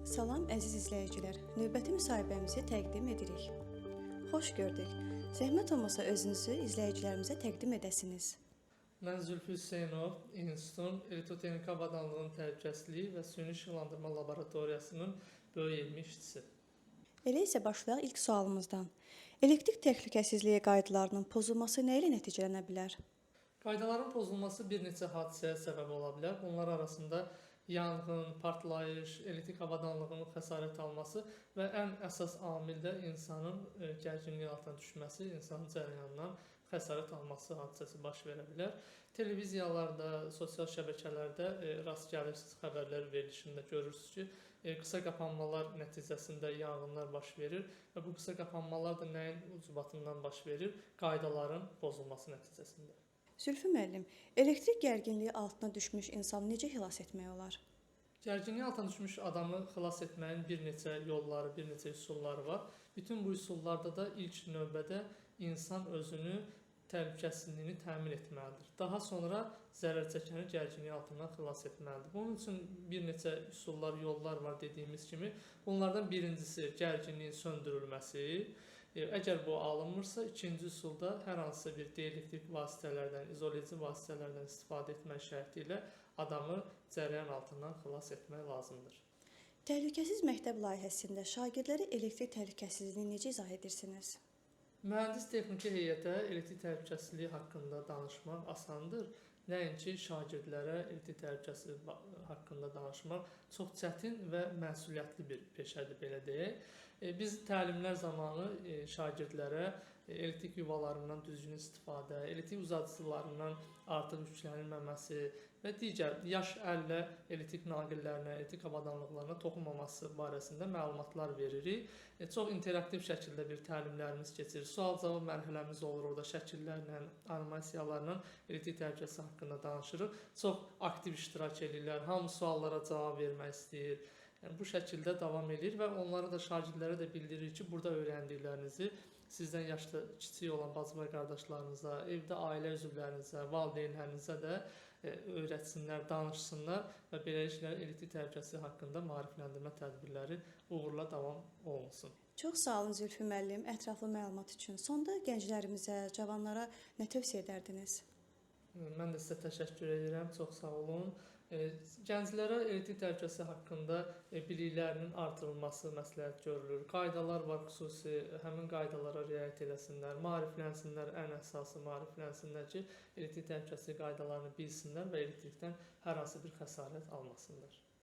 Salam əziz izləyicilər, növbəti müsahibəmizi təqdim edirik. Xoş gördük. Zəhmət olmasa özünüzü izləyicilərimizə təqdim edəsiniz. Mən Zülfü Hüseynov, İnstitutun Elektrotexnika Avadanlığının Təhlükəsizliyi və Süni İşıqlandırma Laboratoriyasının böyük elmi işçisi. Elə isə başlayaq ilk sualımızdan. Elektrik təhlükəsizliyi qaydalarının pozulması nə ilə nəticələnə bilər? Qaydaların pozulması bir neçə hadisəyə səbəb ola bilər. Bunlar arasında yanğın, partlayış, elektrik avadanlığının xəsarət alması və ən əsas amil də insanın gərginlik altına düşməsi, insanın cərəyanından xəsarət alması hadisəsi baş verə bilər. Televiziyalarda, sosial şəbəkələrdə rast gəlirsiniz, xəbərlər verilişində görürsünüz ki, qısa qapanmalar nəticəsində yanğınlar baş verir və bu qısa qapanmalar da nəyin ucbatından baş verir? Qaydaların pozulması nəticəsində. Zülfü müəllim, elektrik gərginliyi altına düşmüş insanı necə xilas etmək olar? Gərginlik altına düşmüş adamı xilas etməyin bir neçə yolları, bir neçə üsulları var. Bütün bu üsullarda da ilk növbədə insan özünü təhlükəsizliyini təmin etməlidir. Daha sonra zərər çəkəni gərginlik altından xilas etməlidir. Bunun üçün bir neçə üsullar, yollar var dediyimiz kimi. Bunlardan birincisi gərginliyin söndürülməsi. Əgər bu alınmırsa, ikinci üsulda hər hansısa bir dielektrik vasitələrdən, izoledici vasitələrdən istifadə etmək şərti ilə adamı cərəyan altından xilas etmək lazımdır. Təhlükəsiz məktəb layihəsində şagirdlərə elektrik təhlükəsizliyini necə izah edirsiniz? Mühəndis texniki heyətə elektrik təhlükəsizliyi haqqında danışmaq asandır. Nəinki şagirdlərə elektrik təhlükəsizliyi haqqında danışmaq çox çətin və məsuliyyətli bir peşədir, belə deyək. Biz təlimlər zamanı şagirdlərə elektrik yuvalarından düzgün istifadə, elektrik uzadıcılarından artıq yüklənilməməsi və digər yaş əllə elektrik naqillərinə, elektrik avadanlıqlarına toxunmaması barəsində məlumatlar veririk. Çox interaktiv şəkildə bir təlimlərimiz keçir. Sual-cavab mərhələmiz olur, orada şəkillərlə, animasiyalarla elektrik təhlükəsizliyi haqqında danışırıq. Çox aktiv iştirak edirlər, hamı suallara cavab vermək istəyir. Yəni, bu şəkildə davam edir və onlara da, şagirdlərə də bildirir ki, burada öyrəndiklərinizi sizdən yaşlı kiçik olan bacı və qardaşlarınıza, evdə ailə üzvlərinizə, valideynlərinizə də öyrətsinlər, danışsınlar və beləliklə elektrik təhlükəsizliyi haqqında maarifləndirmə tədbirləri uğurla davam olunsun. Çox sağ olun Zülfü müəllim, ətraflı məlumat üçün. Sonda gənclərimizə, cavanlara nə tövsiyə edərdiniz? Mən də sizə təşəkkür edirəm, çox sağ olun. Gənclərə elektrik təhlükəsizliyi haqqında biliklərinin artırılması məsləhət görülür. Qaydalar var xüsusi, həmin qaydalara riayət eləsinlər, maariflənsinlər, ən əsası maariflənsinlər ki, elektrik təhlükəsizliyi qaydalarını bilsinlər və elektrikdən hər hansı bir xəsarət almasınlar.